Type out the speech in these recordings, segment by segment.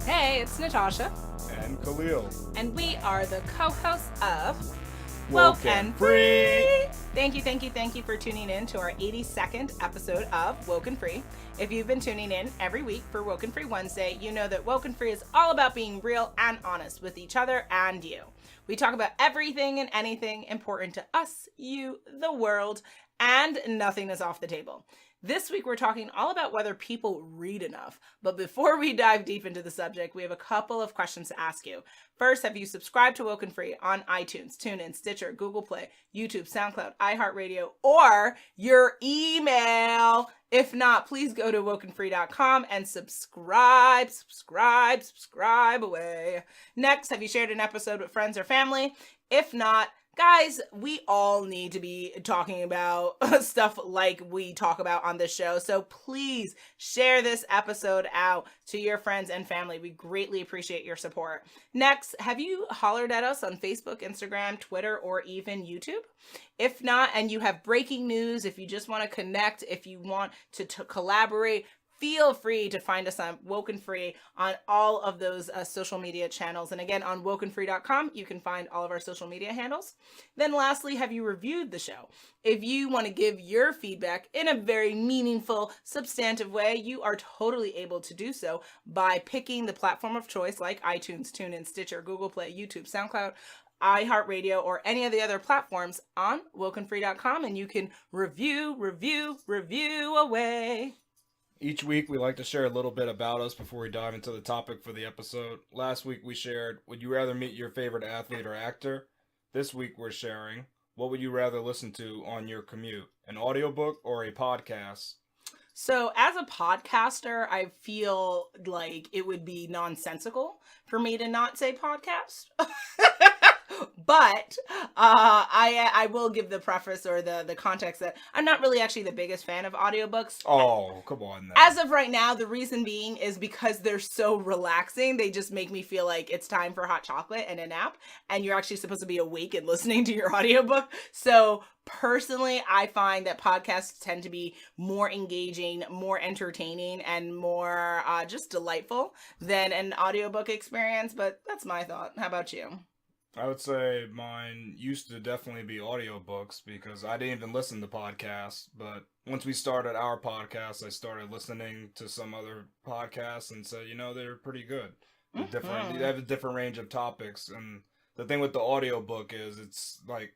Hey, it's Natasha. And Khalil. And we are the co-hosts of WokeNFree. Thank you for tuning in to our 82nd episode of WokeNFree. If you've been tuning in every week for WokeNFree Wednesday, you know that WokeNFree is all about being real and honest with each other and you. We talk about everything and anything important to us, you, the world, and nothing is off the table. This week, we're talking all about whether people read enough. But before we dive deep into the subject, we have a couple of questions to ask you. First, have you subscribed to WokeNFree on iTunes, TuneIn, Stitcher, Google Play, YouTube, SoundCloud, iHeartRadio, or your email? If not, please go to WokeNFree.com and subscribe away. Next, have you shared an episode with friends or family? If not, guys, we all need to be talking about stuff like we talk about on this show. So please share this episode out to your friends and family. We greatly appreciate your support. Next, have you hollered at us on Facebook, Instagram, Twitter, or even YouTube? If not, and you have breaking news, if you just want to connect, if you want to collaborate, feel free to find us on WokeNFree on all of those social media channels. And again, on WokeNFree.com, you can find all of our social media handles. Then lastly, have you reviewed the show? If you want to give your feedback in a very meaningful, substantive way, you are totally able to do so by picking the platform of choice like iTunes, TuneIn, Stitcher, Google Play, YouTube, SoundCloud, iHeartRadio, or any of the other platforms on WokeNFree.com, and you can review away. Each week, we like to share a little bit about us before we dive into the topic for the episode. Last week, we shared, would you rather meet your favorite athlete or actor? This week, we're sharing, what would you rather listen to on your commute? An audiobook or a podcast? So as a podcaster, I feel like it would be nonsensical for me to not say podcast. But I will give the preface or the context that I'm not really actually the biggest fan of audiobooks. Oh, come on now. As of right now, the reason being is because they're so relaxing. They just make me feel like it's time for hot chocolate and a nap, and you're actually supposed to be awake and listening to your audiobook. So personally, I find that podcasts tend to be more engaging, more entertaining, and more just delightful than an audiobook experience. But that's my thought. How about you? I would say mine used to definitely be audiobooks because I didn't even listen to podcasts. But once we started our podcast, I started listening to some other podcasts and said, they're pretty good. They have a different range of topics. And the thing with the audiobook is it's like,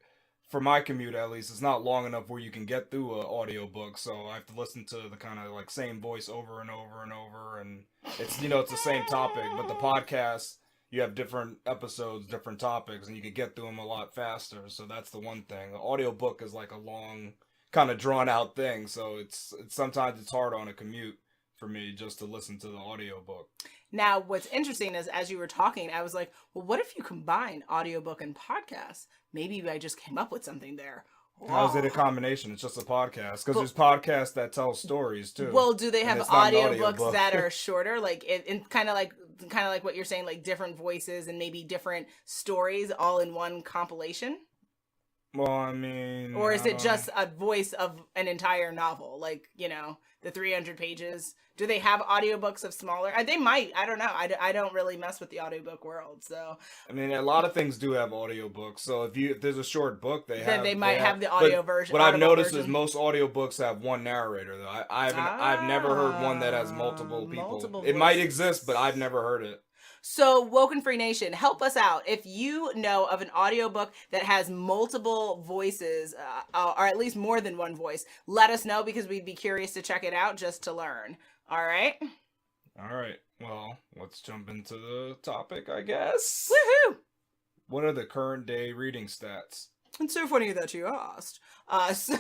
for my commute at least, it's not long enough where you can get through an audiobook. So I have to listen to the kind of like same voice over and over and over. And it's, it's the same topic. But the podcast, you have different episodes, different topics, and you can get through them a lot faster. So that's the one thing. The audiobook is like a long, kind of drawn out thing. So it's sometimes it's hard on a commute for me just to listen to the audiobook. Now, what's interesting is as you were talking, I was like, well, what if you combine audiobook and podcast? Maybe I just came up with something there. How is it a combination? It's just a podcast. Because there's podcasts that tell stories too. Well, do they have audiobooks that are shorter? Like it kind of like what you're saying, like different voices and maybe different stories all in one compilation? Well, I mean... Or is it just a voice of an entire novel? Like, the 300 pages? Do they have audiobooks of smaller? They might. I don't know. I don't really mess with the audiobook world, so... I mean, a lot of things do have audiobooks. So if there's a short book, they might have the audio version. What I've noticed is most audiobooks have one narrator, though. I've never heard one that has multiple people. It might exist, but I've never heard it. So, WokeNFree Nation, help us out. If you know of an audiobook that has multiple voices, or at least more than one voice, let us know because we'd be curious to check it out just to learn. All right? All right. Well, let's jump into the topic, I guess. Woohoo! What are the current day reading stats? It's so funny that you asked. So,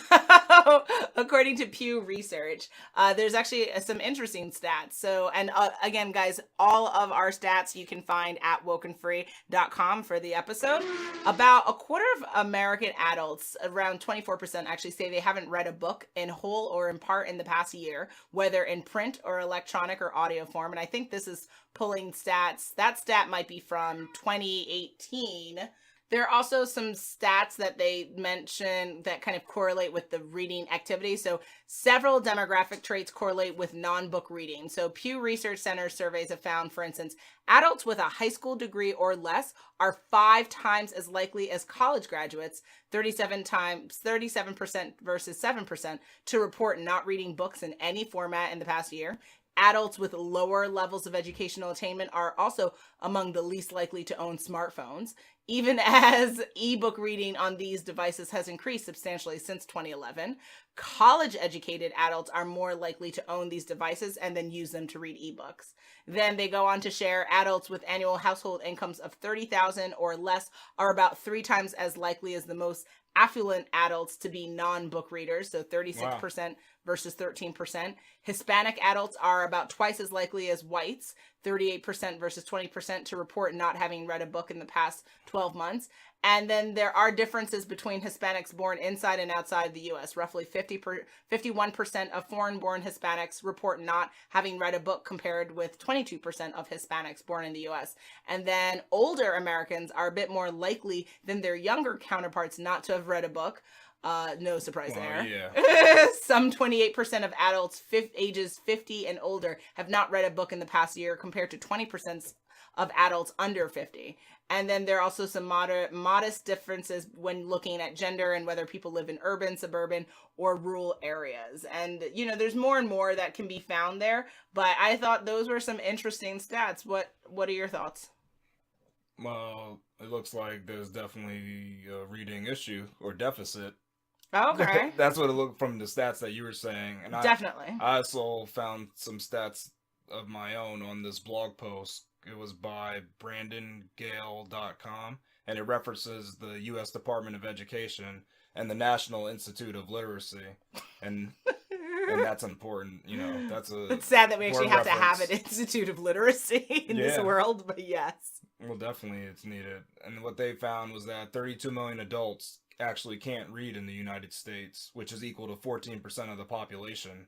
according to Pew Research, there's actually some interesting stats. So, and again, guys, all of our stats you can find at WokeNFree.com for the episode. About a quarter of American adults, around 24%, actually say they haven't read a book in whole or in part in the past year, whether in print or electronic or audio form. And I think this is pulling stats. That stat might be from 2018. There are also some stats that they mention that kind of correlate with the reading activity. So several demographic traits correlate with non-book reading. So Pew Research Center surveys have found, for instance, adults with a high school degree or less are 5 times as likely as college graduates, 37% versus 7%, to report not reading books in any format in the past year. Adults with lower levels of educational attainment are also among the least likely to own smartphones, even as ebook reading on these devices has increased substantially since 2011. College-educated adults are more likely to own these devices and then use them to read ebooks. Then they go on to share adults with annual household incomes of $30,000 or less are about 3 times as likely as the most affluent adults to be non-book readers, so 36% versus 13%. Hispanic adults are about twice as likely as whites, 38% versus 20%, to report not having read a book in the past 12 months. And then there are differences between Hispanics born inside and outside the U.S. Roughly 51% of foreign-born Hispanics report not having read a book, compared with 22% of Hispanics born in the U.S. And then older Americans are a bit more likely than their younger counterparts not to have read a book. No surprise there. Yeah. Some 28% of adults ages 50 and older have not read a book in the past year, compared to 20% of adults under 50. And then there are also some modest differences when looking at gender and whether people live in urban, suburban, or rural areas. And, you know, there's more and more that can be found there. But I thought those were some interesting stats. What are your thoughts? Well, it looks like there's definitely a reading issue or deficit. Okay. That's what it looked from the stats that you were saying. And Definitely. I also found some stats of my own on this blog post. It was by brandongale.com, and it references the U.S. Department of Education and the National Institute of Literacy. And that's important, you know. It's sad that we actually have reference. to have an Institute of Literacy in this world, but yes. Well, definitely it's needed. And what they found was that 32 million adults actually can't read in the United States, which is equal to 14% of the population.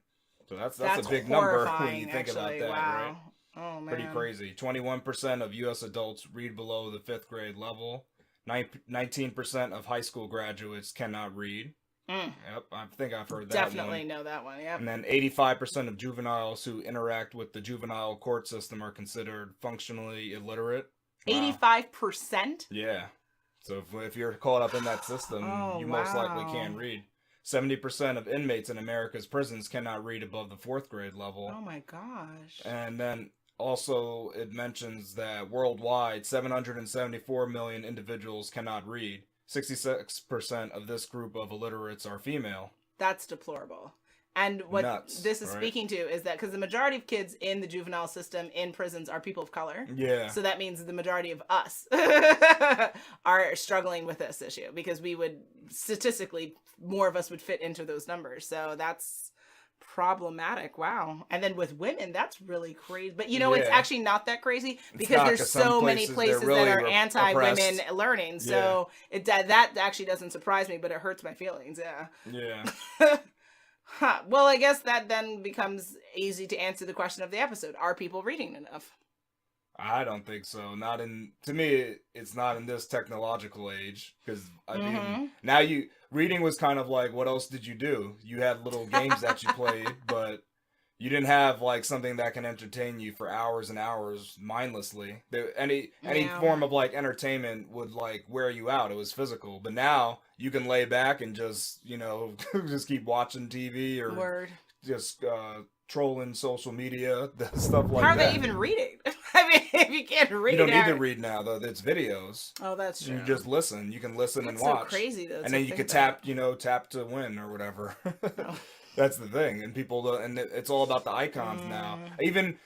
So that's a big number when you think about that, right? Oh, man. Pretty crazy. 21% of U.S. adults read below the 5th grade level. 19% of high school graduates cannot read. Yep, I think I've heard that Definitely know that one, yep. And then 85% of juveniles who interact with the juvenile court system are considered functionally illiterate. Wow. 85%? Yeah. So if you're caught up in that system, you most likely can't read. 70% of inmates in America's prisons cannot read above the 4th grade level. Oh my gosh. And then also it mentions that worldwide, 774 million individuals cannot read. 66% of this group of illiterates are female. That's deplorable. And what this is speaking to is that because the majority of kids in the juvenile system in prisons are people of color. Yeah. So that means the majority of us are struggling with this issue, because we would, statistically, more of us would fit into those numbers. So that's problematic. Wow. And then with women, that's really crazy. But, you know, it's actually not that crazy, because there's so many places that are anti-women learning. So that actually doesn't surprise me, but it hurts my feelings. Yeah. Yeah. Well, I guess that then becomes easy to answer the question of the episode. Are people reading enough? I don't think so. To me, it's not in this technological age, because I mean, now reading was kind of like, what else did you do? You had little games that you played, but you didn't have like something that can entertain you for hours and hours mindlessly. Any form of like entertainment would like wear you out. It was physical, but now you can lay back and just, you know, just keep watching TV or just trolling social media, stuff like that. How are they even reading? I mean, if you can't read, you don't need to read now, though. It's videos. Oh, that's true. You just listen. You can listen and watch. So crazy, though. And then you can tap to win or whatever. Oh. That's the thing, and it's all about the icons now. I even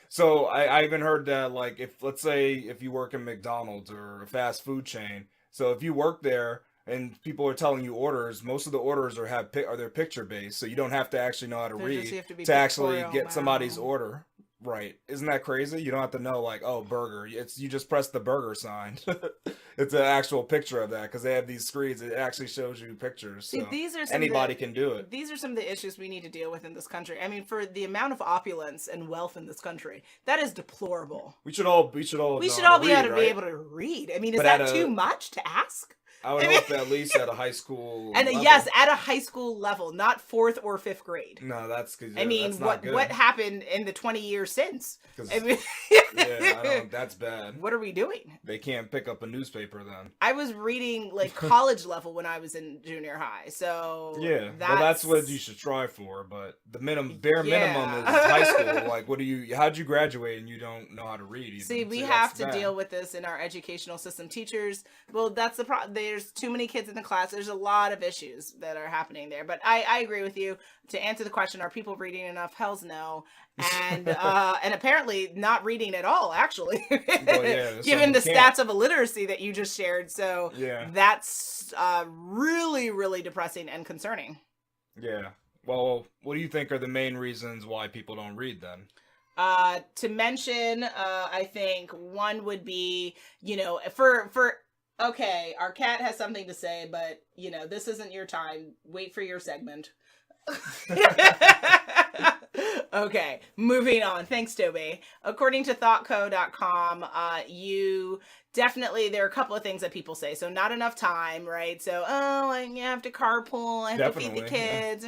heard that, like, let's say if you work in McDonald's or a fast food chain, so if you work there and people are telling you orders, most of the orders are they're picture based, so you don't have to actually know how to read to actually get somebody's order right. Isn't that crazy? You don't have to know, like, oh, burger. You just press the burger sign. It's an actual picture of that, because they have these screens. It actually shows you pictures. So anybody can do it. These are some of the issues we need to deal with in this country. I mean, for the amount of opulence and wealth in this country, that is deplorable. We should all be able to be able to read. I mean, is that too much to ask? I would hope at least at a high school and level. yes, at a high school level, not 4th or 5th grade. No, that's because I mean, that's not what happened in the 20 years since? I mean, that's bad. What are we doing? They can't pick up a newspaper then. I was reading like college level when I was in junior high, so yeah, that's what you should strive for. But the bare minimum is high school. Like, how'd you graduate and you don't know how to read? Even? See, we have to deal with this in our educational system. Teachers, well, that's the problem. There's too many kids in the class. There's a lot of issues that are happening there. But I agree with you. To answer the question, are people reading enough? Hell's no. And and apparently not reading at all, actually. Well, yeah, given the stats of illiteracy that you just shared. So yeah, that's really, really depressing and concerning. Yeah. Well, what do you think are the main reasons why people don't read then? To mention, I think one would be, okay, our cat has something to say, but, this isn't your time. Wait for your segment. Okay, moving on. Thanks, Toby. According to thoughtco.com, there are a couple of things that people say. So not enough time, right? So, I have to carpool, I have to feed the kids,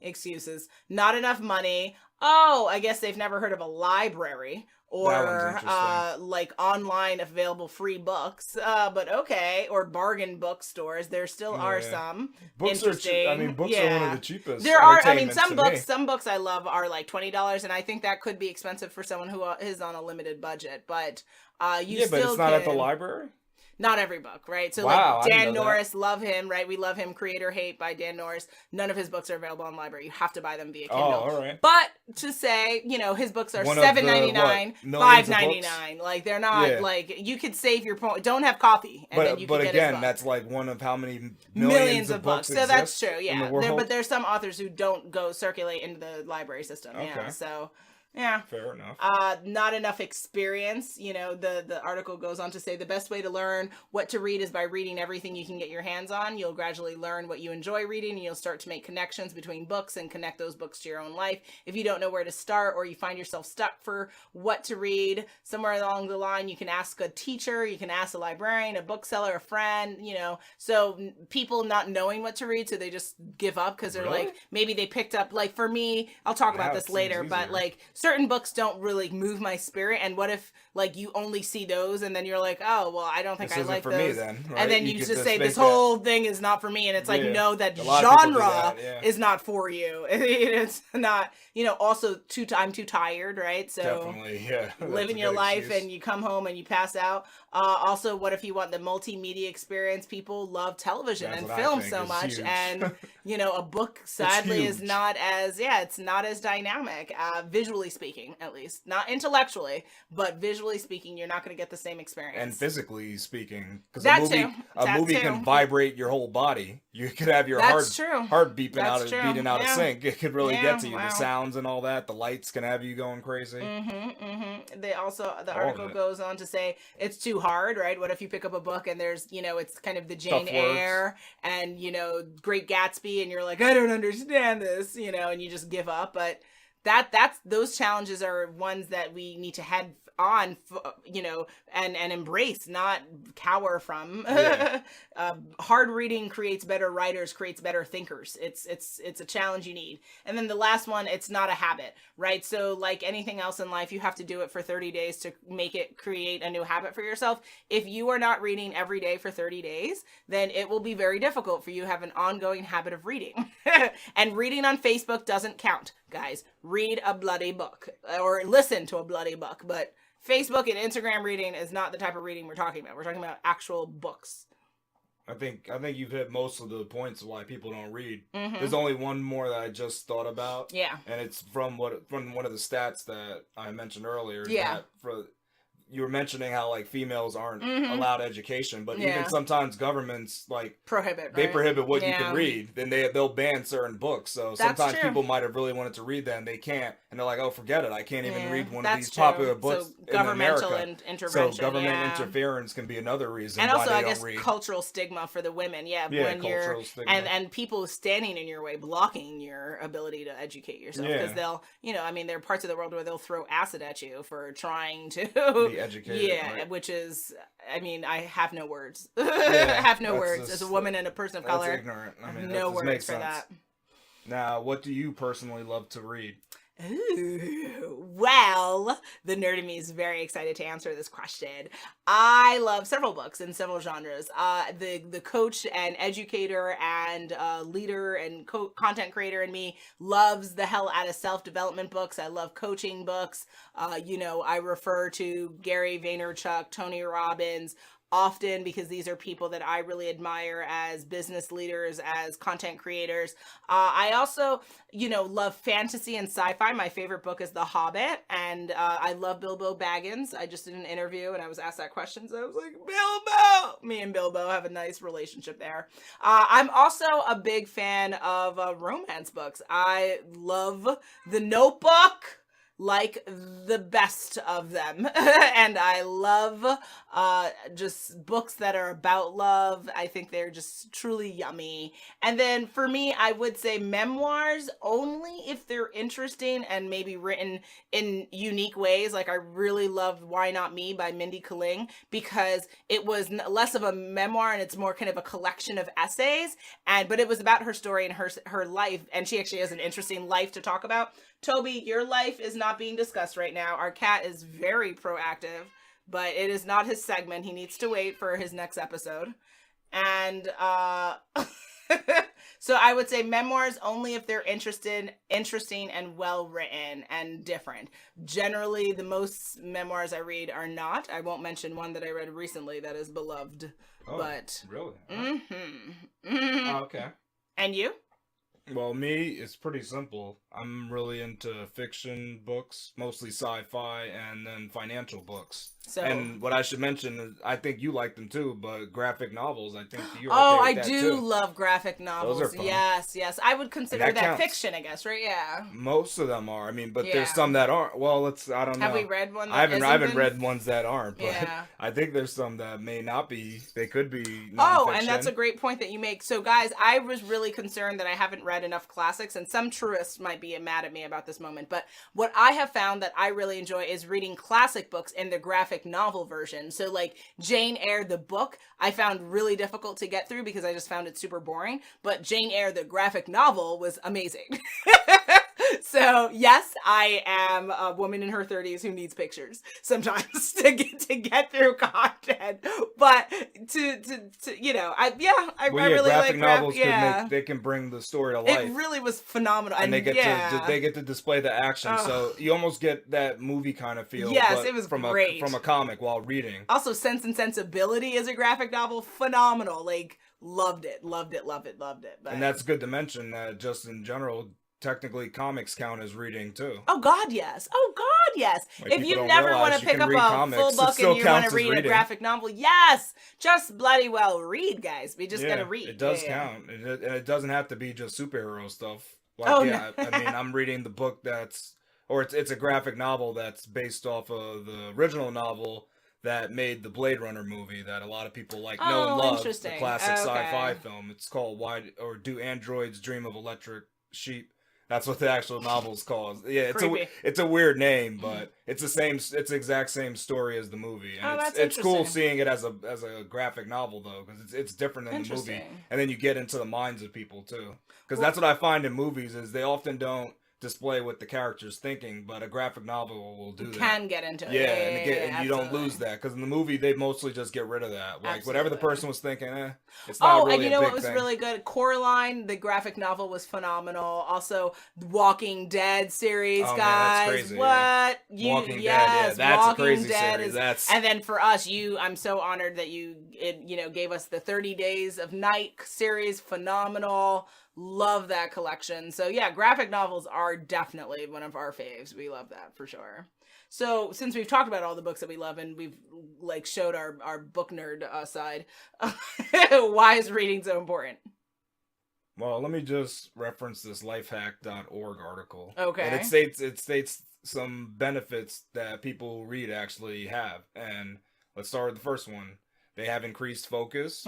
excuses. Not enough money. Oh, I guess they've never heard of a library or like online available free books. But okay, or bargain bookstores. There still are some. Books interesting. Books are one of the cheapest. There are. I mean, some books I love are like $20, and I think that could be expensive for someone who is on a limited budget. But but it's not at the library. Not every book, right? So wow, like Dan Norris, love him, right? We love him. Create or Hate by Dan Norris. None of his books are available on library. You have to buy them via Kindle. Oh, all right. But to say, his books are $7.99, $5.99. Like they're not like you could save your point. Don't have coffee, and then you can get his book. That's like one of how many millions of books. So that's true. In Yeah, the world? But there's some authors who don't go circulate into the library system. Okay. Yeah, so. Yeah. Fair enough. Not enough experience. The article goes on to say the best way to learn what to read is by reading everything you can get your hands on. You'll gradually learn what you enjoy reading, and you'll start to make connections between books and connect those books to your own life. If you don't know where to start or you find yourself stuck for what to read, somewhere along the line, you can ask a teacher, you can ask a librarian, a bookseller, a friend, So people not knowing what to read, so they just give up because they're like, maybe they picked up, like for me, I'll talk about this later, but like, certain books don't really move my spirit, and what if like you only see those and then you're like, oh well, I don't think I like those, me then, right? And then you just say this whole thing is not for me, and it's like, no, that genre is not for you. It's not, also I'm too tired, right? So definitely, yeah, living your life and you come home and you pass out. Also, what if you want the multimedia experience? People love television and film so much, and a book sadly is not as it's not as dynamic, visually speaking, at least not intellectually, but visually speaking, you're not going to get the same experience. And physically speaking, because a movie can vibrate your whole body. You could have your heart beating out of sync. It could really get to you. Wow. The sounds and all that. The lights can have you going crazy. The article goes on to say it's too hard, right? What if you pick up a book and there's, it's kind of the Jane Eyre and, Great Gatsby, and you're like, I don't understand this, and you just give up. But those challenges are ones that we need to head on, and embrace, not cower from. Hard reading creates better writers, creates better thinkers. It's a challenge you need. And then the last one, it's not a habit, right? So like anything else in life, you have to do it for 30 days to create a new habit for yourself. If you are not reading every day for 30 days, then it will be very difficult for you to have an ongoing habit of reading. And reading on Facebook doesn't count, guys. Read a bloody book or listen to a bloody book, but Facebook and Instagram reading is not the type of reading we're talking about. We're talking about actual books. I think you've hit most of the points of why people don't read. There's only one more that I just thought about. Yeah. And it's from one of the stats that I mentioned earlier. Yeah. You were mentioning how like females aren't allowed education, but even sometimes governments like prohibit what you can read. Then they'll ban certain books. So sometimes people might have really wanted to read them, they can't, and they're like, oh, forget it, I can't even read one of these popular books in America. Intervention. So government interference can be another reason. And also, why I guess cultural stigma for the women. When you're and people standing in your way, blocking your ability to educate yourself, because they'll, there are parts of the world where they'll throw acid at you for trying to educated. Yeah, right? which is, I mean, I have no words. Yeah, I have no that's words just- as a woman and a person of That's color. ignorant. I I have mean, no that words makes for sense. that. Now, what do you personally love to read? Ooh, well, the nerd in me is very excited to answer this question. I love several books in several genres. The coach and educator and leader and content creator in me loves the hell out of self-development books. I love coaching books. I refer to Gary Vaynerchuk, Tony Robbins, often because these are people that I really admire as business leaders, as content creators. I also, love fantasy and sci-fi. My favorite book is The Hobbit, and I love Bilbo Baggins. I just did an interview and I was asked that question, so I was like, Bilbo! Me and Bilbo have a nice relationship there. I'm also a big fan of romance books. I love The Notebook like the best of them. And I love just books that are about love. I think they're just truly yummy. And then for me, I would say memoirs only if they're interesting and maybe written in unique ways. Like I really loved Why Not Me by Mindy Kaling because it was less of a memoir and it's more kind of a collection of essays. But it was about her story and her life. And she actually has an interesting life to talk about. Toby, your life is not being discussed right now. Our cat is very proactive, but it is not his segment. He needs to wait for his next episode. And so I would say memoirs only if they're interesting and well written and different. Generally, the most memoirs I read are not. I won't mention one that I read recently that is beloved. Oh, but really? Mm-hmm. Oh, okay. And you? Well, me, it's pretty simple. I'm really into fiction books, mostly sci-fi, and then financial books. And what I should mention is, I think you like them too, but graphic novels, I think you're okay with that too. Love graphic novels. Those are fun. Yes. I would consider that counts. fiction, I guess, right? Yeah. Most of them are. I mean, but Yeah. there's some that aren't. Well, I don't know. Have we read one that I haven't read ones that aren't, but Yeah. I think there's some that may not be. They could be nonfiction. Oh, and that's a great point that you make. So, guys, I was really concerned that I haven't read enough classics, and some truists might be mad at me about this moment, but what I have found that I really enjoy is reading classic books in the graphic novel version. So like Jane Eyre, the book, I found really difficult to get through because I just found it super boring. But Jane Eyre, the graphic novel, was amazing. So yes, I am a woman in her 30s who needs pictures sometimes to get through content. But I really graphic like novels. They can bring the story to life. It really was phenomenal, and they get to display the action. So you almost get that movie kind of feel. Yes, it was from great. From a comic while reading. Also, Sense and Sensibility is a graphic novel, phenomenal. Like loved it. But... And that's good to mention that just in general. Technically, comics count as reading too. Oh God, yes. Like, if you never want to pick up a full book and you want to read a graphic novel, yes, just bloody well read, guys. We just gotta read. It does count, and it doesn't have to be just superhero stuff. Like, No. I mean, I'm reading the book it's a graphic novel that's based off of the original novel that made the Blade Runner movie that a lot of people know and love. The classic sci-fi film. It's called Do Androids Dream of Electric Sheep? That's what the actual novel's called. Yeah, it's a weird name, but it's the exact same story as the movie. And it's cool seeing it as a graphic novel though, because it's different than the movie. And then you get into the minds of people too, because that's what I find in movies is they often don't display what the character's thinking, but a graphic novel will do that. Can get into it. And you don't lose that, because in the movie they mostly just get rid of that. Like whatever the person was thinking, it's not really a big thing. And you know what was really good? Coraline, the graphic novel, was phenomenal. Also, Walking Dead series, guys. Man, that's crazy, what? Walking Dead, that's Walking a crazy Dead series. And then for us, I'm so honored that you gave us the 30 Days of Night series, phenomenal. Love that collection. So yeah, graphic novels are definitely one of our faves. We love that for sure. So since we've talked about all the books that we love and we've showed our book nerd side, why is reading so important? Well, let me just reference this lifehack.org article. Okay. And it states some benefits that people who read actually have. And let's start with the first one. They have increased focus,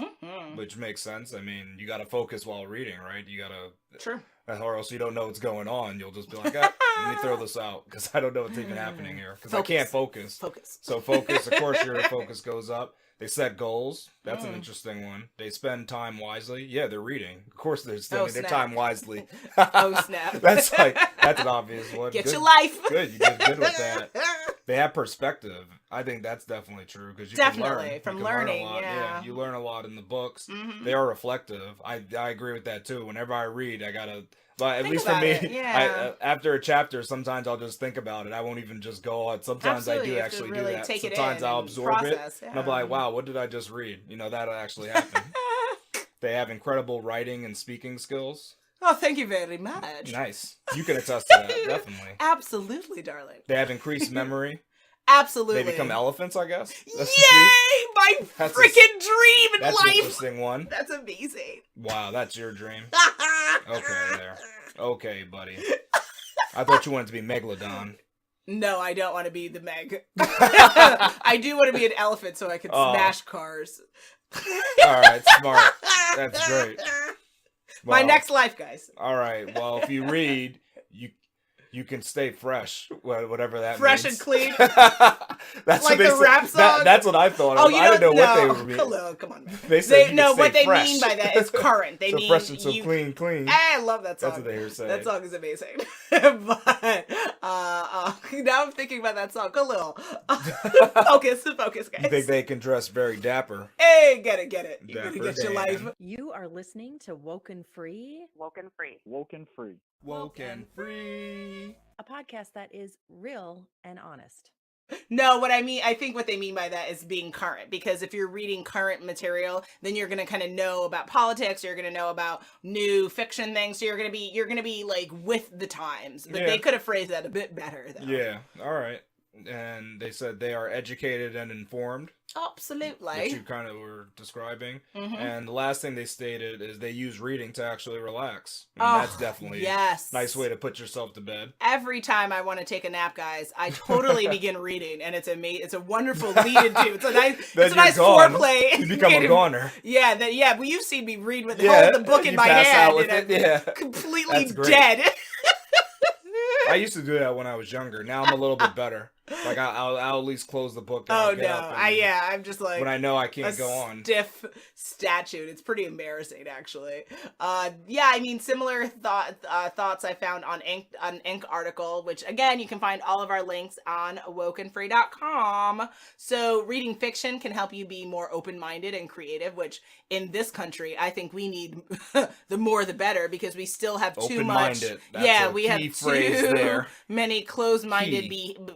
which makes sense. I mean, you got to focus while reading, right? You got to... True. Or else you don't know what's going on. You'll just be like, Let me throw this out because I don't know what's even happening here because I can't focus. Focus. So focus. Of course, your focus goes up. They set goals. That's an interesting one. They spend time wisely. Yeah, they're reading. Of course, they're spending their time wisely. Oh, snap. That's an obvious one. Get good. your life. Good. You did good with that. They have perspective. I think that's definitely true because you can learn. From you can learning. learn a lot. Yeah, you learn a lot in the books. Mm-hmm. They are reflective. I agree with that too. Whenever I read, I gotta. But at Think least for me, yeah. After a chapter, sometimes I'll just think about it. I won't even just go on. Sometimes I do actually do that. Sometimes I'll absorb it. Yeah. And I'm like, wow, what did I just read? That'll actually happen. They have incredible writing and speaking skills. Oh, thank you very much. Nice. You can attest to that, definitely. Absolutely, darling. They have increased memory. Absolutely. They become elephants, I guess. Yay! My freaking dream in that's life. That's an interesting one. That's amazing. Wow, that's your dream. Okay, there. Okay, buddy. I thought you wanted to be Megalodon. No, I don't want to be the Meg. I do want to be an elephant so I can smash cars. Alright, smart. That's great. Well, my next life, guys. Alright, well, if you read, you can stay fresh, whatever that fresh means. And clean. That's like what they the rap song. That's what I thought. Oh, I didn't know what they were meaning. Hello, come on, man. They said what they fresh. mean by that is current. They so mean fresh and so clean. I love that song. That's what they were saying. That song is amazing. But now I'm thinking about that song. Khalil. Focus, guys. You think they can dress very dapper? Hey, get it. You're Dapper gonna get your Dan. life. You are listening to WokeNFree. WokeNFree. A podcast that is real and honest. No, I think what they mean by that is being current, because if you're reading current material, then you're going to kind of know about politics, you're going to know about new fiction things, so you're going to be like with the times. But they could have phrased that a bit better though. Yeah. All right. And they said they are educated and informed. Absolutely. Which you kind of were describing. Mm-hmm. And the last thing they stated is they use reading to actually relax. And that's definitely a nice way to put yourself to bed. Every time I want to take a nap, guys, I totally begin reading, and it's a wonderful lead into. It's a nice foreplay. You become a goner. Yeah, but you've seen me read with hold the book in my hand and completely dead. I used to do that when I was younger. Now I'm a little bit better. Like I'll at least close the book. And I'm just like when I know I can't go on. Stiff statute. It's pretty embarrassing, actually. Similar thoughts I found on Inc article, which again you can find all of our links on WokeNFree.com. So reading fiction can help you be more open-minded and creative, which in this country I think we need the more the better, because we still have too much. We have too many closed-minded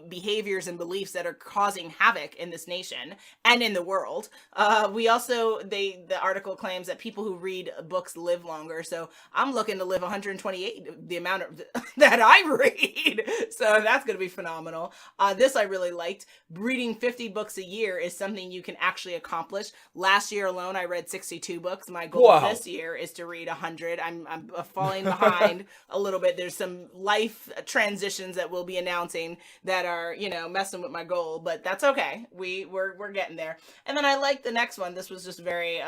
behaviors and beliefs that are causing havoc in this nation and in the world. The article claims that people who read books live longer, so I'm looking to live 128, the amount that I read. So that's going to be phenomenal. This I really liked. Reading 50 books a year is something you can actually accomplish. Last year alone, I read 62 books. My goal this year is to read 100. I'm falling behind a little bit. There's some life transitions that we'll be announcing that are, messing with my goal, but that's okay. We're getting there. And then I like the next one. This was just very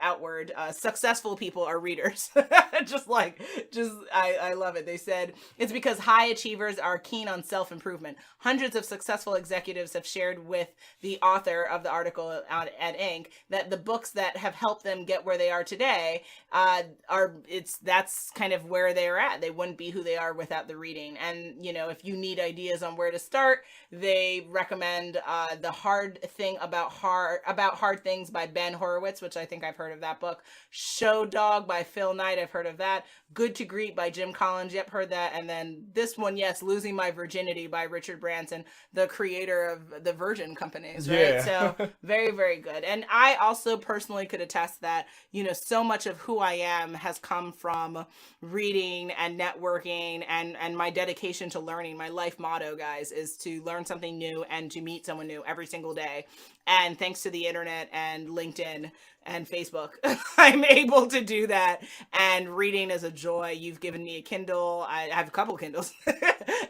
outward. Successful people are readers. I love it. They said it's because high achievers are keen on self-improvement. Hundreds of successful executives have shared with the author of the article at Inc. that the books that have helped them get where they are today that's kind of where they're at. They wouldn't be who they are without the reading. And if you need ideas on where to start, they recommend The Hard Thing About Hard Things by Ben Horowitz, which I think I've heard of that book. Show Dog by Phil Knight, I've heard of that. Good to Greet by Jim Collins, yep, heard that. And then this one, yes, Losing My Virginity by Richard Branson, the creator of the Virgin Companies, right? Yeah. So very, very good. And I also personally could attest that, so much of who I am has come from reading and networking and my dedication to learning. My life motto, guys, is to learn something new and to meet someone new every single day. And thanks to the internet and LinkedIn and Facebook, I'm able to do that. And reading is a joy. You've given me a Kindle. I have a couple Kindles.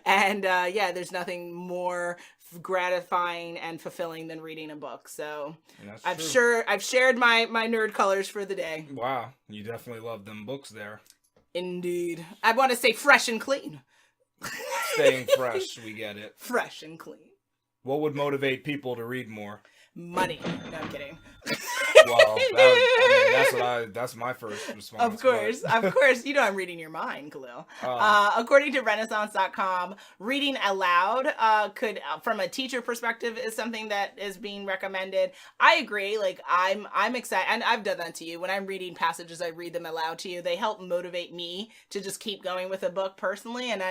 And there's nothing more gratifying and fulfilling than reading a book. So I've shared my nerd colors for the day. Wow, you definitely love them books there. Indeed. I want to say fresh and clean. Staying fresh, we get it. Fresh and clean. What would motivate people to read more? Money. No, I'm kidding. Well, that's my first response. Of course. You know I'm reading your mind, Khalil. According to Renaissance.com, reading aloud could, from a teacher perspective, is something that is being recommended. I agree. Like, I'm excited, and I've done that to you. When I'm reading passages, I read them aloud to you. They help motivate me to just keep going with a book personally, and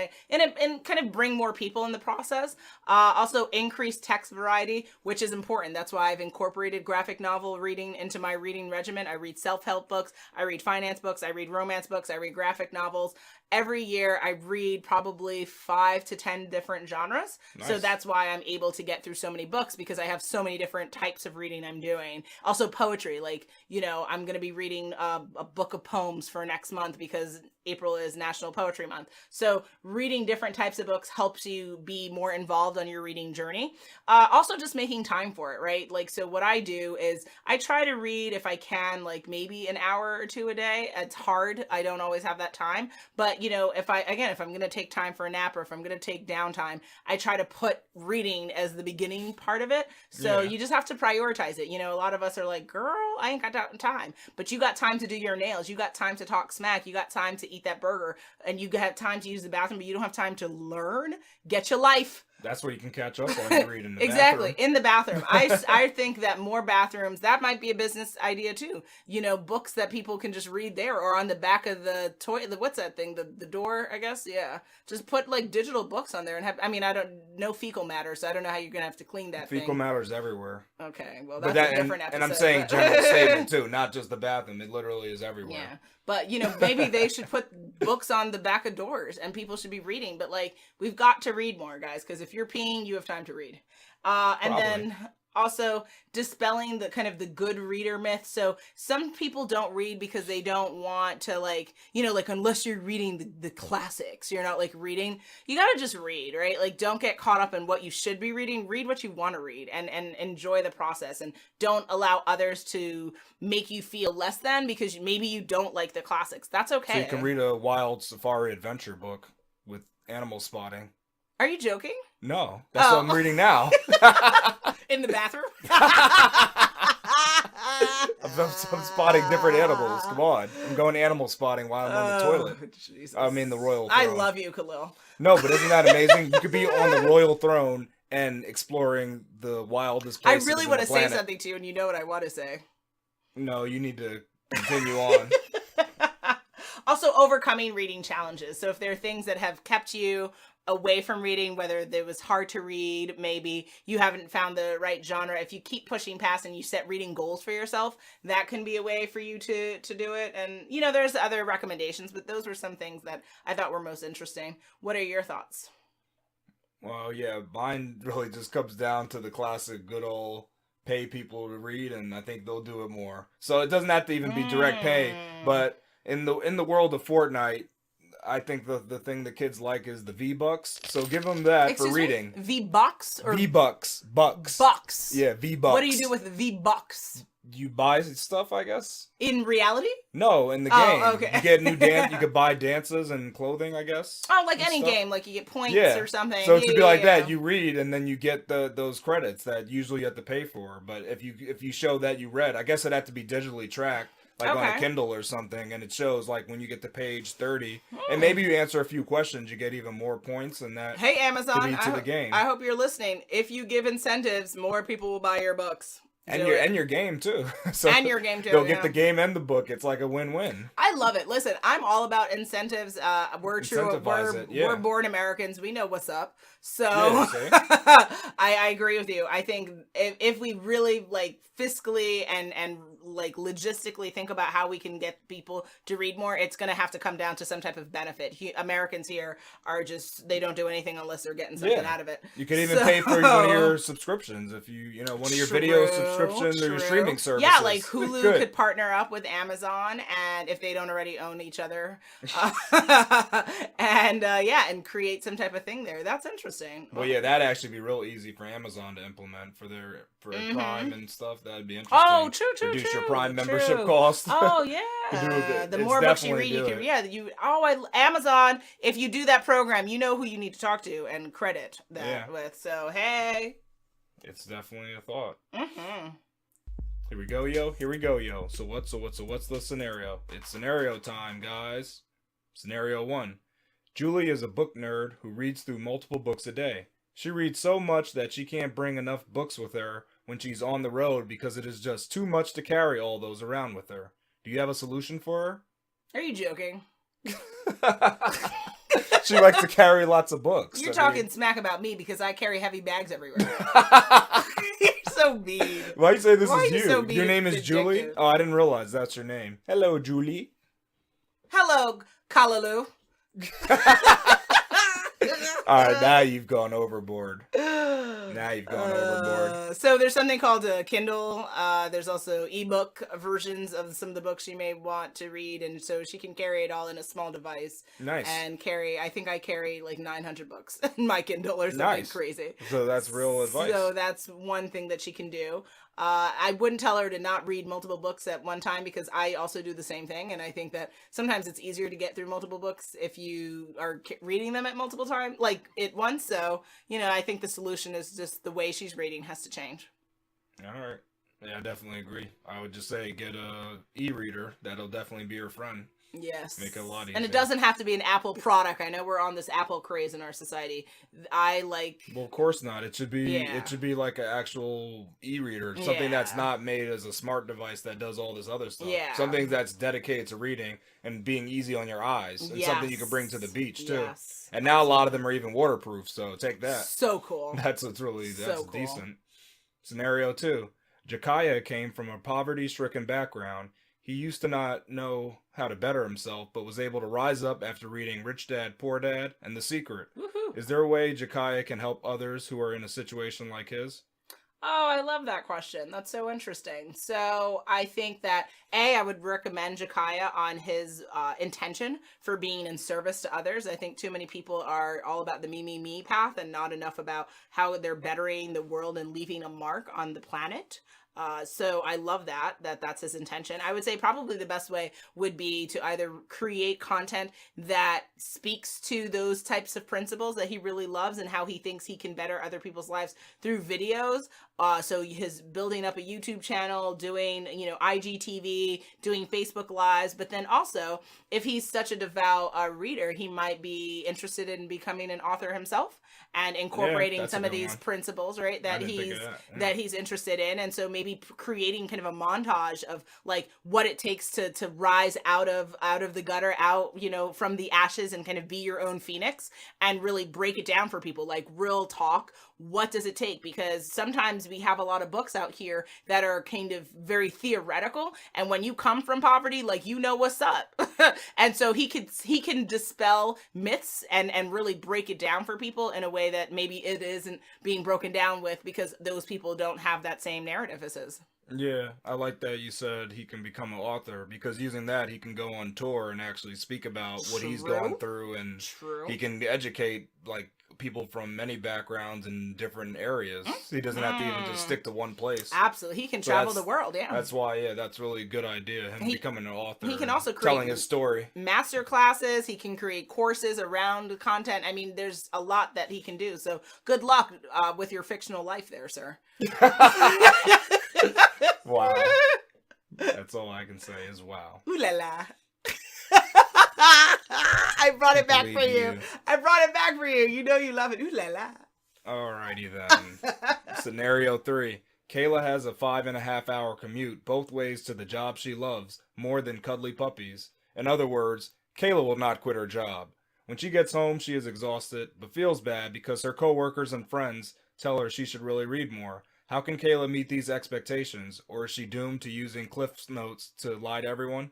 kind of bring more people in the process. Also, increase text variety, which is important. That's why I've incorporated graphic novel reading into my reading regimen. I read self-help books, I read finance books, I read romance books, I read graphic novels. Every year I read probably 5 to 10 different genres. Nice. So that's why I'm able to get through so many books, because I have so many different types of reading I'm doing. Also poetry, like, you know, I'm going to be reading a book of poems for next month because April is National Poetry Month. So reading different types of books helps you be more involved on your reading journey. Also just making time for it, right? Like, so what I do is I try to read, if I can, like maybe an hour or 2 a day. It's hard. I don't always have that time, but you know, if I'm going to take time for a nap, or if I'm going to take downtime, I try to put reading as the beginning part of it. So you just have to prioritize it. You know, a lot of us are like, girl, I ain't got time, but you got time to do your nails. You got time to talk smack. You got time to eat that burger, and you have time to use the bathroom, but you don't have time to learn. Get your life. That's where you can catch up on your reading. Exactly, in the bathroom. I think that more bathrooms, that might be a business idea too. You know, books that people can just read there, or on the back of the toilet. What's that thing? The door, I guess. Yeah, just put like digital books on there and have. I mean, no fecal matter, so I don't know how you're gonna have to clean that. Fecal matter's everywhere. Okay, well that's a different episode. And I'm saying general statement too, not just the bathroom. It literally is everywhere. Yeah. But, you know, maybe they should put books on the back of doors and people should be reading. But, like, we've got to read more, guys, because if you're peeing, you have time to read. And then also dispelling the kind of the good reader myth. So some people don't read because they don't want to, like, you know, like, unless you're reading the classics, you're not like reading. You got to just read, right? Like, don't get caught up in what you should be reading. Read what you want to read and enjoy the process, and don't allow others to make you feel less than because maybe you don't like the classics. That's okay. So you can read a wild safari adventure book with animal spotting. Are you joking? No, that's what I'm reading now. In the bathroom? I'm spotting different animals. Come on. I'm going animal spotting while I'm on the toilet. Jesus. I mean the royal throne. I love you, Khalil. No, but isn't that amazing? You could be on the royal throne and exploring the wildest places. I really want to say something to you, and you know what I want to say. No, you need to continue on. Also, overcoming reading challenges. So if there are things that have kept you away from reading, whether it was hard to read, maybe you haven't found the right genre, if you keep pushing past and you set reading goals for yourself, that can be a way for you to do it. And, you know, there's other recommendations, but those were some things that I thought were most interesting. What are your thoughts? Well, yeah, mine really just comes down to the classic good old pay people to read, and I think they'll do it more. So it doesn't have to even be direct pay, but in the world of Fortnite, I think the thing the kids like is the V-Bucks. So give them that for reading. V-Bucks? Or V-Bucks. Bucks. Bucks. Yeah, V-Bucks. What do you do with V-Bucks? You buy stuff, I guess. In reality? No, in the game. Okay. You get new dance. You could buy dances and clothing, I guess. Oh, like any game, like you get points or something. So it could be like that. You read and then you get those credits that usually you have to pay for. But if you show that you read, I guess it had to be digitally tracked. Like on a Kindle or something, and it shows like when you get to page 30, and maybe you answer a few questions, you get even more points, and that. Hey, Amazon, the game. I hope you're listening. If you give incentives, more people will buy your books. And your game too. So and your game too. They'll get the game and the book. It's like a win-win. I love it. Listen, I'm all about incentives. We're born Americans. We know what's up. So I agree with you. I think if we really like fiscally and like logistically think about how we can get people to read more, it's going to have to come down to some type of benefit. Americans here are just, they don't do anything unless they're getting something out of it. You could even pay for one of your subscriptions if you know, one of your video subscriptions. subscription to your streaming services. Yeah, like Hulu Good. could partner up with Amazon, and if they don't already own each other, and create some type of thing there. That's interesting. Well, yeah, that'd actually be real easy for Amazon to implement for Prime and stuff. That'd be interesting. Oh, true. Reduce your Prime membership cost. Oh, yeah. The more books you read, you can. Yeah, Amazon. If you do that program, you know who you need to talk to and credit that with. So hey, it's definitely a thought. Mm-hmm. Here we go, yo. So what's the scenario? It's scenario time, guys. Scenario 1. Julie is a book nerd who reads through multiple books a day. She reads so much that she can't bring enough books with her when she's on the road because it is just too much to carry all those around with her. Do you have a solution for her? Are you joking? She likes to carry lots of books. You're talking smack about me because I carry heavy bags everywhere. You're so mean. Why you say this is you? So your name is Julie? Oh, I didn't realize that's your name. Hello, Julie. Hello, Kalaloo. All right, now you've gone overboard. So there's something called a Kindle. There's also ebook versions of some of the books she may want to read, and so she can carry it all in a small device. Nice. And I think I carry like 900 books in my Kindle or something crazy. So that's real advice. So that's one thing that she can do. I wouldn't tell her to not read multiple books at one time because I also do the same thing. And I think that sometimes it's easier to get through multiple books if you are reading them at multiple times, like at once. So, I think the solution is just the way she's reading has to change. All right. Yeah, I definitely agree. I would just say get a e-reader. That'll definitely be your friend. Yes. Make it a lot easier. And it doesn't have to be an Apple product. I know we're on this Apple craze in our society. Well, of course not. It should be like an actual e-reader. Something that's not made as a smart device that does all this other stuff. Yeah. Something that's dedicated to reading and being easy on your eyes. And something you can bring to the beach too. Yes. And now a lot of them are even waterproof, so take that. So cool. That's cool. Decent. Scenario 2. Jakaya came from a poverty-stricken background. He used to not know how to better himself, but was able to rise up after reading Rich Dad, Poor Dad and The Secret. Woohoo. Is there a way Jakaya can help others who are in a situation like his? Oh, I love that question. That's so interesting. So I think that, I would recommend Jakaya on his intention for being in service to others. I think too many people are all about the me path and not enough about how they're bettering the world and leaving a mark on the planet. So I love that's his intention. I would say probably the best way would be to either create content that speaks to those types of principles that he really loves and how he thinks he can better other people's lives through videos. So his building up a YouTube channel, doing, IGTV, doing Facebook Lives, but then also if he's such a devout reader, he might be interested in becoming an author himself and incorporating some of these principles, right? That he's interested in. And so maybe creating kind of a montage of like what it takes to rise out of the gutter, from the ashes and kind of be your own phoenix and really break it down for people, like real talk. What does it take? Because sometimes we have a lot of books out here that are kind of very theoretical. And when you come from poverty, like, what's up. And so he can dispel myths and really break it down for people in a way that maybe it isn't being broken down with because those people don't have that same narrative as his. Yeah, I like that you said he can become an author because using that he can go on tour and actually speak about what he's gone through and he can educate like people from many backgrounds in different areas. He doesn't have to even just stick to one place. Absolutely. He can travel the world, That's why, that's really a good idea, him becoming an author. He can also create telling his story. Master classes. He can create courses around content. I mean, there's a lot that he can do. So good luck with your fictional life there, sir. Wow. That's all I can say is wow. Ooh la la. I brought it back for you. I brought it back for you. You know you love it. Ooh la la. Alrighty then. Scenario 3. Kayla has a 5.5-hour commute both ways to the job she loves more than cuddly puppies. In other words, Kayla will not quit her job. When she gets home, she is exhausted, but feels bad because her coworkers and friends tell her she should really read more. How can Kayla meet these expectations, or is she doomed to using Cliff's Notes to lie to everyone?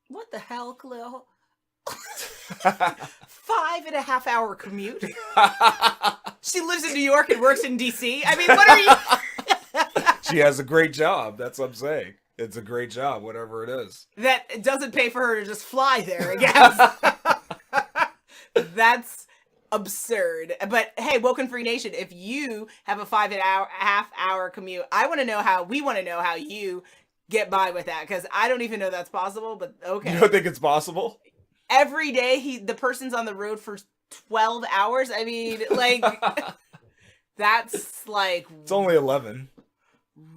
What the hell, Khalil? 5.5-hour commute? She lives in New York and works in DC? I mean, what are you... She has a great job. That's what I'm saying. It's a great job, whatever it is. That it doesn't pay for her to just fly there, I guess. That's absurd. But hey, WokeNFree Nation, if you have a 5.5 hour commute, we want to know how you get by with that, because I don't even know that's possible, but okay. You don't think it's possible? Every day the person's on the road for 12 hours. I mean, like, that's like... It's only 11.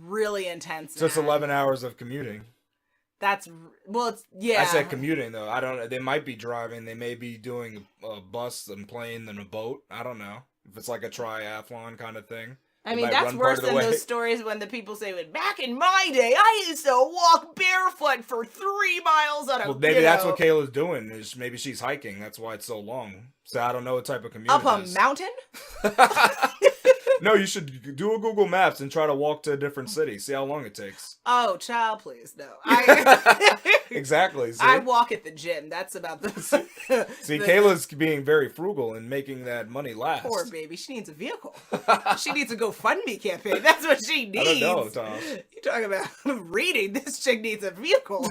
Really intense. Just 11 hours of commuting. That's, well, it's, yeah. I said commuting, though. I don't know. They might be driving. They may be doing a bus and plane and a boat. I don't know. If it's like a triathlon kind of thing. I mean, that's worse than those stories when the people say, back in my day, I used to walk barefoot for 3 miles on a... Well, maybe that's what Kayla's doing. Is maybe she's hiking. That's why it's so long. So I don't know what type of commute Up it a is. mountain? No, you should do a Google Maps and try to walk to a different city. See how long it takes. Oh, child, please, no. Exactly. See? I walk at the gym. That's about the... See, Kayla's being very frugal and making that money last. Poor baby. She needs a vehicle. She needs a GoFundMe campaign. That's what she needs. I don't know, Tom. You talking about reading. This chick needs a vehicle.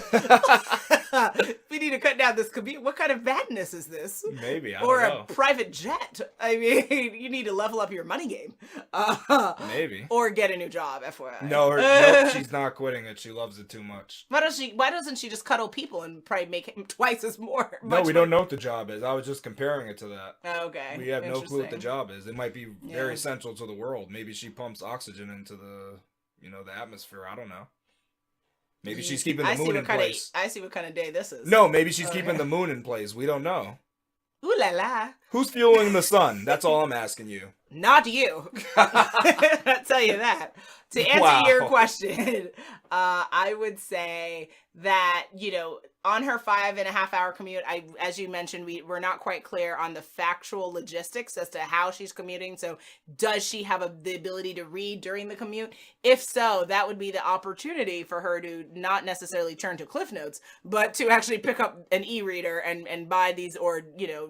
We need to cut down this commute. What kind of madness is this? Maybe, I or don't know. a private jet. I mean, you need to level up your money game. Maybe. Or get a new job, FYI. No, she's not quitting it. She loves it too much. Why doesn't she just cuddle people and probably make him twice as more? No, we don't know what the job is. I was just comparing it to that. Okay. We have no clue what the job is. It might be very Yeah. essential to the world. Maybe she pumps oxygen into the atmosphere. I don't know. Maybe she's keeping the moon in place. I see what kind of day this is. No, maybe she's keeping the moon in place. We don't know. Ooh la la. Who's fueling the sun? That's all I'm asking you. Not you. I'll tell you that. To answer your question, I would say that, on her 5.5 hour commute, as you mentioned, we're not quite clear on the factual logistics as to how she's commuting. So does she have the ability to read during the commute? If so, that would be the opportunity for her to not necessarily turn to Cliff Notes, but to actually pick up an e-reader and buy these, or,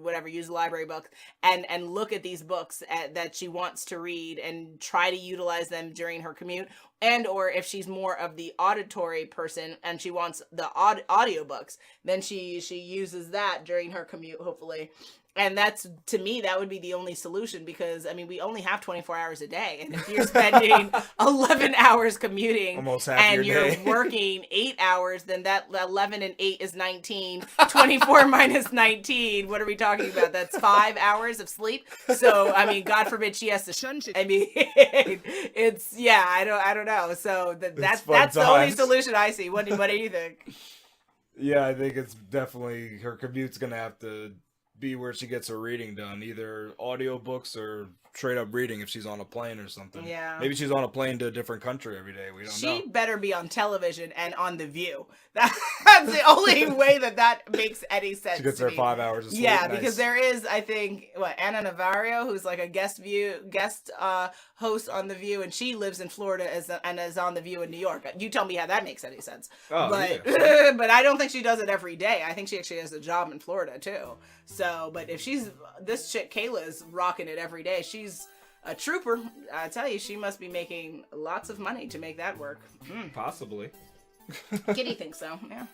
whatever, use a library book and look at these books that she wants to read and try to utilize them during her commute. And or if she's more of the auditory person and she wants the audiobooks, then she uses that during her commute, hopefully. And that's, to me, that would be the only solution, because, we only have 24 hours a day. And if you're spending 11 hours commuting and you're working 8 hours, then that 11 and 8 is 19. 24 minus 19, what are we talking about? That's 5 hours of sleep. So, God forbid she has to shunch it. It's, yeah, I don't know. So that's the only solution I see. What do you think? Yeah, I think it's definitely, her commute's going to have to be where she gets her reading done, either audiobooks or straight up reading if she's on a plane or something. Yeah. Maybe she's on a plane to a different country every day. We don't know. She better be on television and on The View. That's the only way that makes any sense. She gets her 5 hours of sleep. Yeah, nice. Because there is, I think, Anna Navarro, who's like a guest host on The View, and she lives in Florida and is on The View in New York. You tell me how that makes any sense. Oh, but, yeah. But I don't think she does it every day. I think she actually has a job in Florida too. So, but if this chick Kayla is rocking it every day, she's a trooper. I tell you, she must be making lots of money to make that work. Possibly. Kitty thinks so, yeah.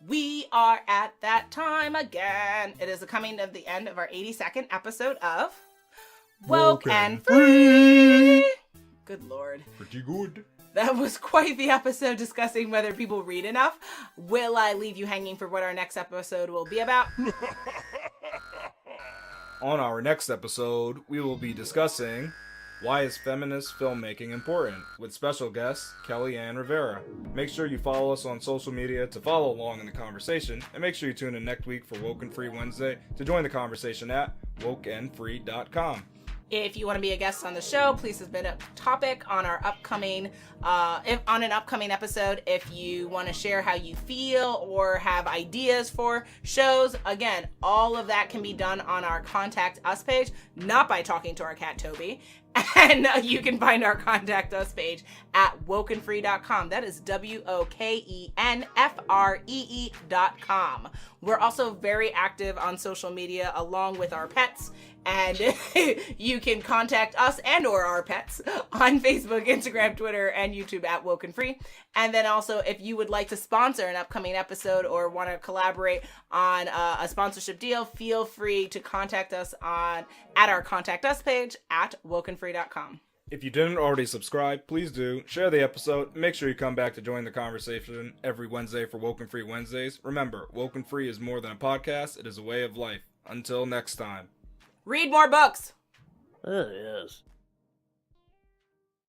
We are at that time again. It is the coming of the end of our 82nd episode of WokeNFree. Good Lord. Pretty good. That was quite the episode discussing whether people read enough. Will I leave you hanging for what our next episode will be about? On our next episode, we will be discussing why is feminist filmmaking important, with special guest Kelly Ann Rivera. Make sure you follow us on social media to follow along in the conversation, and make sure you tune in next week for WokeNFree Wednesday to join the conversation at WokeNFree.com. If you want to be a guest on the show, please submit a topic on our upcoming, on an upcoming episode. If you want to share how you feel or have ideas for shows, again, all of that can be done on our Contact Us page, not by talking to our cat Toby. And you can find our Contact Us page at WokeNFree.com. That is WokeNFree.com. We're also very active on social media along with our pets. And you can contact us and or our pets on Facebook, Instagram, Twitter, and YouTube at WokeNFree. And then also, if you would like to sponsor an upcoming episode or want to collaborate on a sponsorship deal, feel free to contact us at our Contact Us page at WokeNFree.com. If you didn't already subscribe, please do. Share the episode. Make sure you come back to join the conversation every Wednesday for WokeNFree Wednesdays. Remember, WokeNFree is more than a podcast. It is a way of life. Until next time. Read more books. Oh, yes.